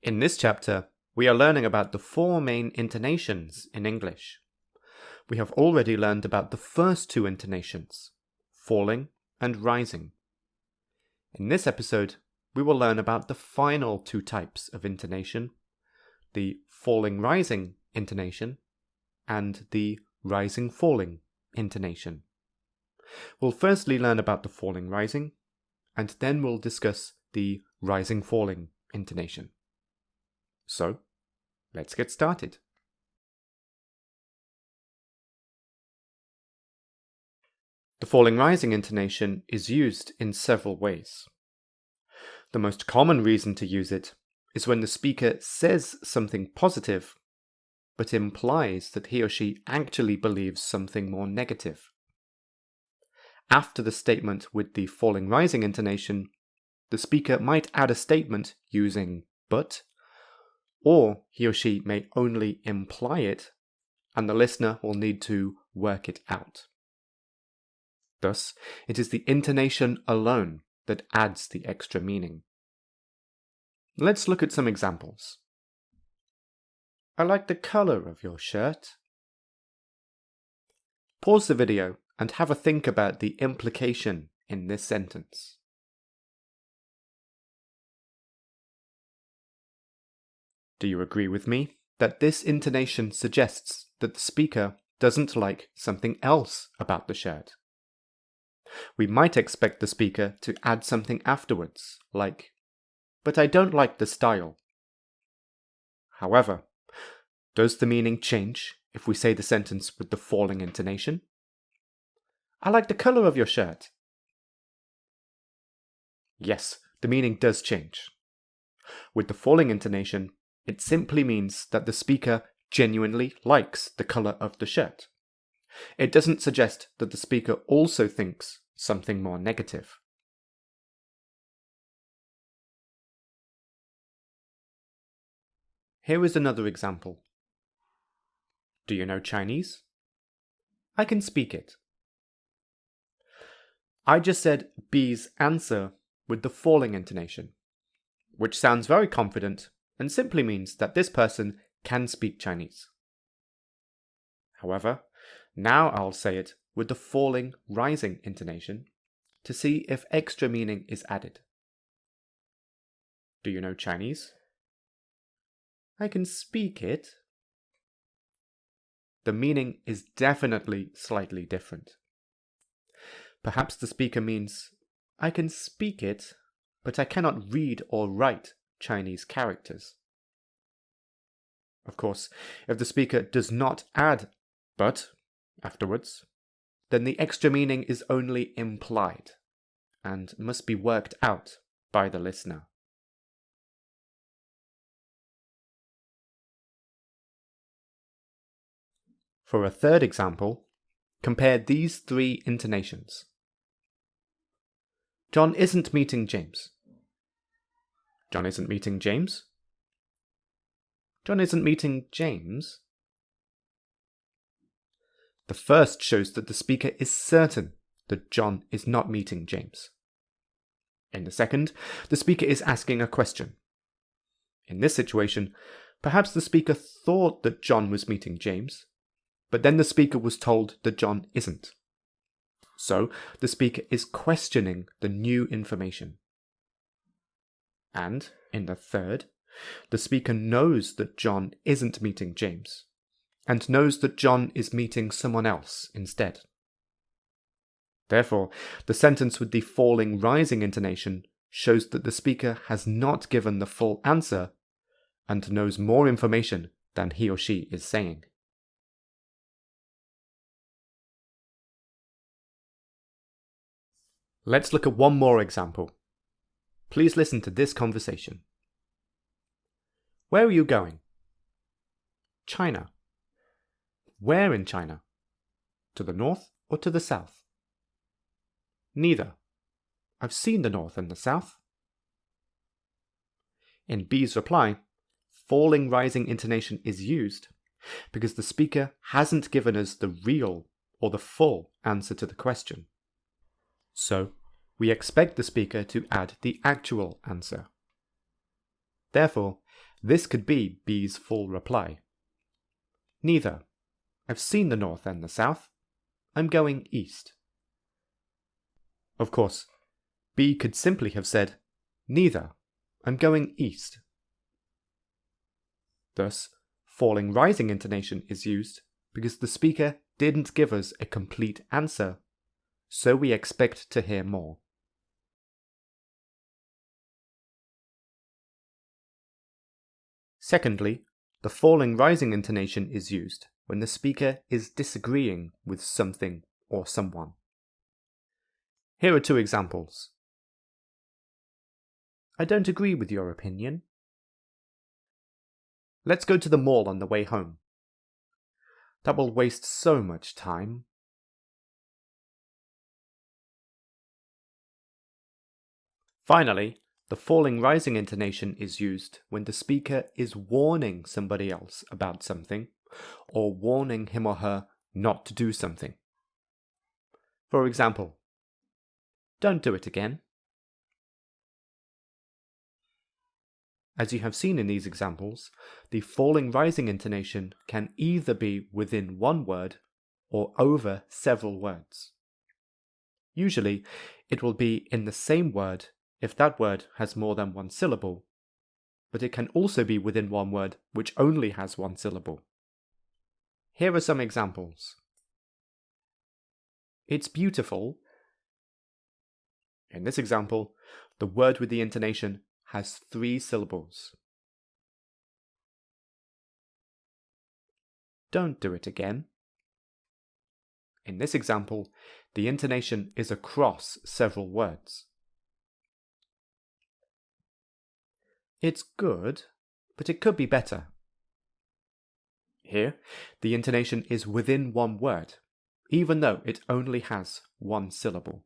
In this chapter, we are learning about the four main intonations in English. We have already learned about the first two intonations, falling and rising. In this episode, we will learn about the final two types of intonation, the falling-rising intonation and the rising-falling intonation. We'll firstly learn about the falling-rising, and then we'll discuss the rising-falling intonation. So, let's get started. The falling-rising intonation is used in several ways. The most common reason to use it is when the speaker says something positive, but implies that he or she actually believes something more negative. After the statement with the falling-rising intonation, the speaker might add a statement using but, or he or she may only imply it, and the listener will need to work it out. Thus, it is the intonation alone that adds the extra meaning. Let's look at some examples. I like the color of your shirt. Pause the video and have a think about the implication in this sentence. Do you agree with me that this intonation suggests that the speaker doesn't like something else about the shirt? We might expect the speaker to add something afterwards, like, but I don't like the style. However, does the meaning change if we say the sentence with the falling intonation? I like the color of your shirt. Yes, the meaning does change. With the falling intonation, it simply means that the speaker genuinely likes the color of the shirt. It doesn't suggest that the speaker also thinks something more negative. Here is another example. Do you know Chinese? I can speak it. I just said B's answer with the falling intonation, which sounds very confident and simply means that this person can speak Chinese. However, now I'll say it with the falling rising intonation to see if extra meaning is added. Do you know Chinese? I can speak it. The meaning is definitely slightly different. Perhaps the speaker means, I can speak it, but I cannot read or write Chinese characters. Of course, if the speaker does not add but afterwards, then the extra meaning is only implied and must be worked out by the listener. For a third example, compare these three intonations. John isn't meeting James. John isn't meeting James. John isn't meeting James. The first shows that the speaker is certain that John is not meeting James. In the second, the speaker is asking a question. In this situation, perhaps the speaker thought that John was meeting James, but then the speaker was told that John isn't. So, the speaker is questioning the new information. And, in the third, the speaker knows that John isn't meeting James, and knows that John is meeting someone else instead. Therefore, the sentence with the falling-rising intonation shows that the speaker has not given the full answer and knows more information than he or she is saying. Let's look at one more example. Please listen to this conversation. Where are you going? China. Where in China? To the north or to the south? Neither. I've seen the north and the south. In B's reply, falling-rising intonation is used because the speaker hasn't given us the real or the full answer to the question. So, we expect the speaker to add the actual answer. Therefore, This could be B's full reply. Neither. I've seen the north and the south. I'm going east. Of course, B could simply have said, neither. I'm going east. Thus, falling rising intonation is used because the speaker didn't give us a complete answer, so we expect to hear more. Secondly, the falling rising intonation is used when the speaker is disagreeing with something or someone. Here are two examples. I don't agree with your opinion. Let's go to the mall on the way home. That will waste so much time. Finally, the falling rising intonation is used when the speaker is warning somebody else about something, or warning him or her not to do something. For example, don't do it again. As you have seen in these examples, the falling rising intonation can either be within one word or over several words. Usually, it will be in the same word if that word has more than one syllable, but it can also be within one word which only has one syllable. Here are some examples. It's beautiful. In this example, the word with the intonation has 3 syllables. Don't do it again. In this example, the intonation is across several words. It's good, but it could be better. Here, the intonation is within one word, even though it only has one syllable.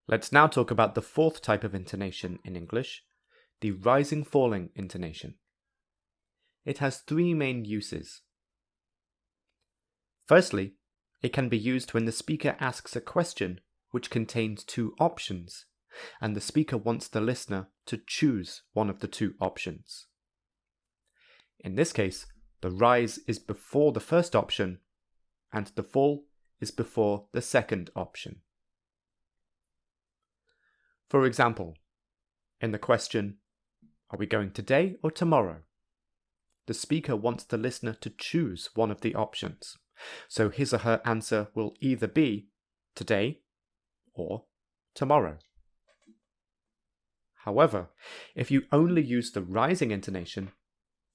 Let's now talk about the fourth type of intonation in English, the rising-falling intonation. It has 3 main uses. Firstly, it can be used when the speaker asks a question which contains 2 options, and the speaker wants the listener to choose one of the 2 options. In this case, the rise is before the first option, and the fall is before the second option. For example, in the question, are we going today or tomorrow? The speaker wants the listener to choose one of the options, so his or her answer will either be today or tomorrow. However, if you only use the rising intonation,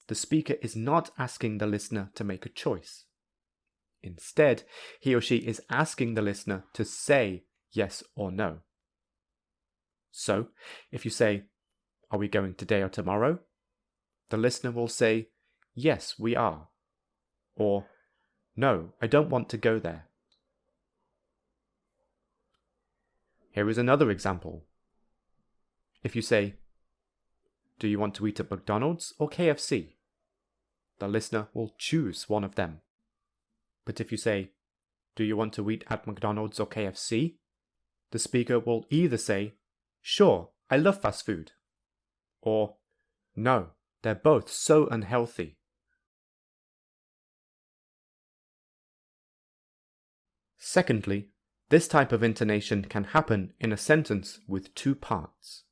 the speaker is not asking the listener to make a choice. Instead, he or she is asking the listener to say yes or no. So, if you say, are we going today or tomorrow? The listener will say, yes, we are. Or, no, I don't want to go there. Here is another example. If you say, do you want to eat at McDonald's or KFC? The listener will choose one of them. But if you say, do you want to eat at McDonald's or KFC? The speaker will either say, sure, I love fast food. Or, no, they're both so unhealthy. Secondly, this type of intonation can happen in a sentence with 2 parts.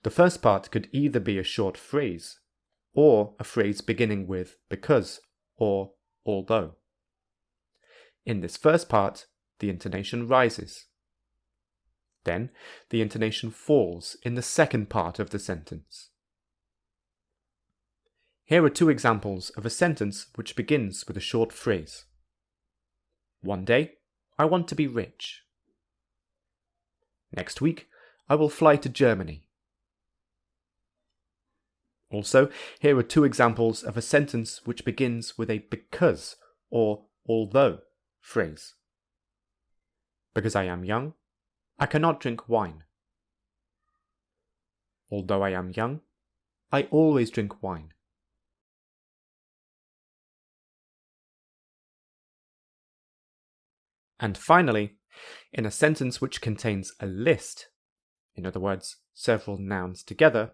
The first part could either be a short phrase, or a phrase beginning with because or although. In this first part, the intonation rises. Then, the intonation falls in the second part of the sentence. Here are 2 examples of a sentence which begins with a short phrase. One day, I want to be rich. Next week, I will fly to Germany. Also, here are 2 examples of a sentence which begins with a because or although phrase. Because I am young, I cannot drink wine. Although I am young, I always drink wine. And finally, In a sentence which contains a list, in other words, several nouns together,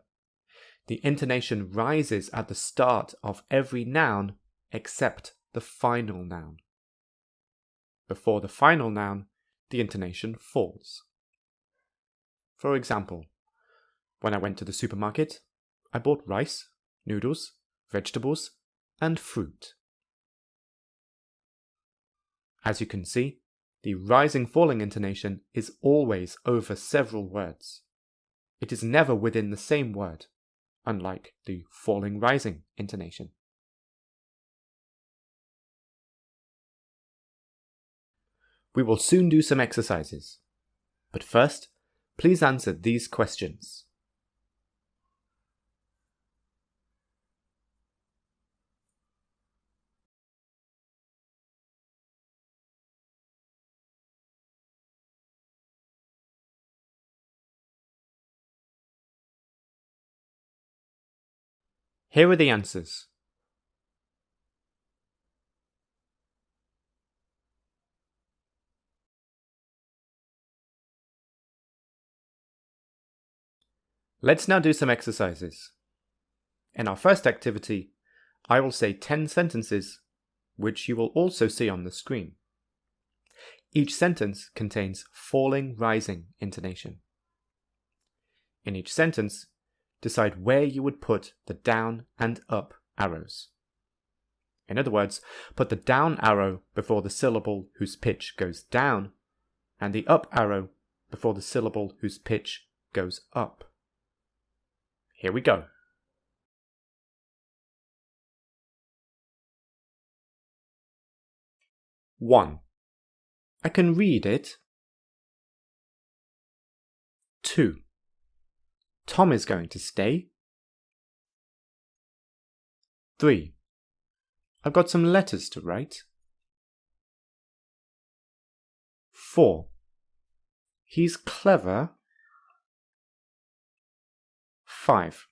the intonation rises at the start of every noun except the final noun. Before the final noun, the intonation falls. For example, when I went to the supermarket, I bought rice, noodles, vegetables, and fruit. As you can see, the rising-falling intonation is always over several words. It is never within the same word, unlike the falling-rising intonation. We will soon do some exercises, but first, please answer these questions. Here are the answers. Let's now do some exercises. In our first activity, I will say 10 sentences, which you will also see on the screen. Each sentence contains falling-rising intonation. In each sentence, decide where you would put the down and up arrows. In other words, put the down arrow before the syllable whose pitch goes down, and the up arrow before the syllable whose pitch goes up. Here we go. 1. I can read it. 2. Tom is going to stay. 3. I've got some letters to write. 4. He's clever. 5.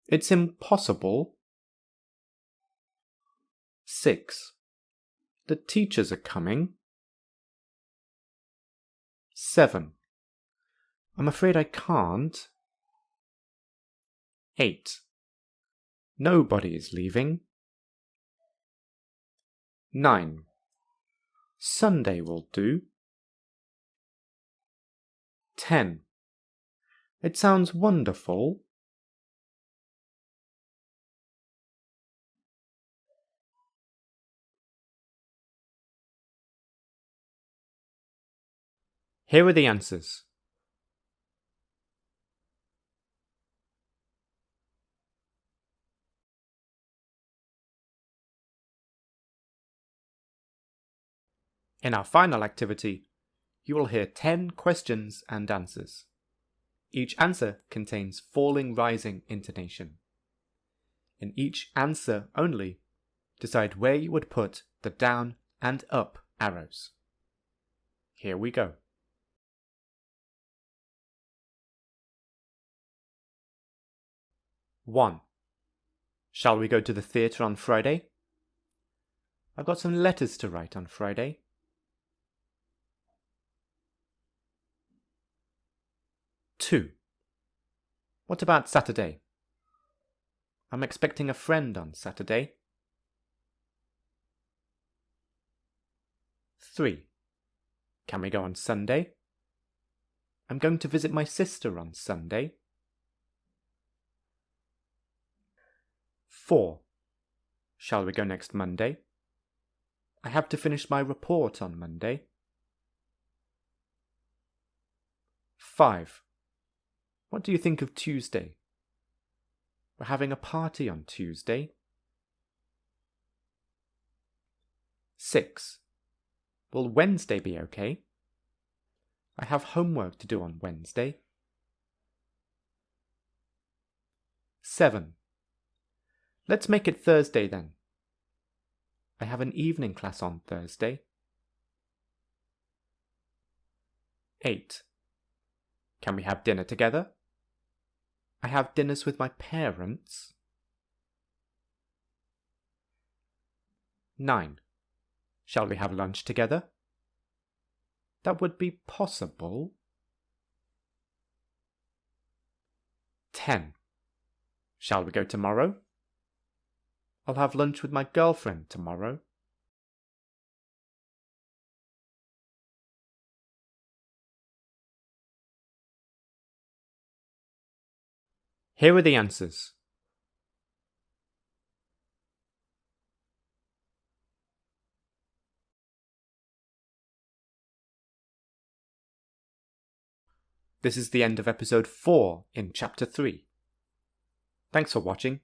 It's impossible. 6. The teachers are coming. 7. I'm afraid I can't. 8. Nobody is leaving. 9. Sunday will do. 10. It sounds wonderful. Here are the answers. In our final activity, you will hear 10 questions and answers. Each answer contains falling-rising intonation. In each answer only, decide where you would put the down and up arrows. Here we go. 1. Shall we go to the theatre on Friday? I've got some letters to write on Friday. 2. What about Saturday? I'm expecting a friend on Saturday. 3. Can we go on Sunday? I'm going to visit my sister on Sunday. 4. Shall we go next Monday? I have to finish my report on Monday. 5. What do you think of Tuesday? We're having a party on Tuesday. 6. Will Wednesday be okay? I have homework to do on Wednesday. 7. Let's make it Thursday then. I have an evening class on Thursday. 8. Can we have dinner together? I have dinners with my parents. 9. Shall we have lunch together? that would be possible. 10. Shall we go tomorrow? I'll have lunch with my girlfriend tomorrow. Here are the answers. This is the end of episode 4 in chapter 3. Thanks for watching.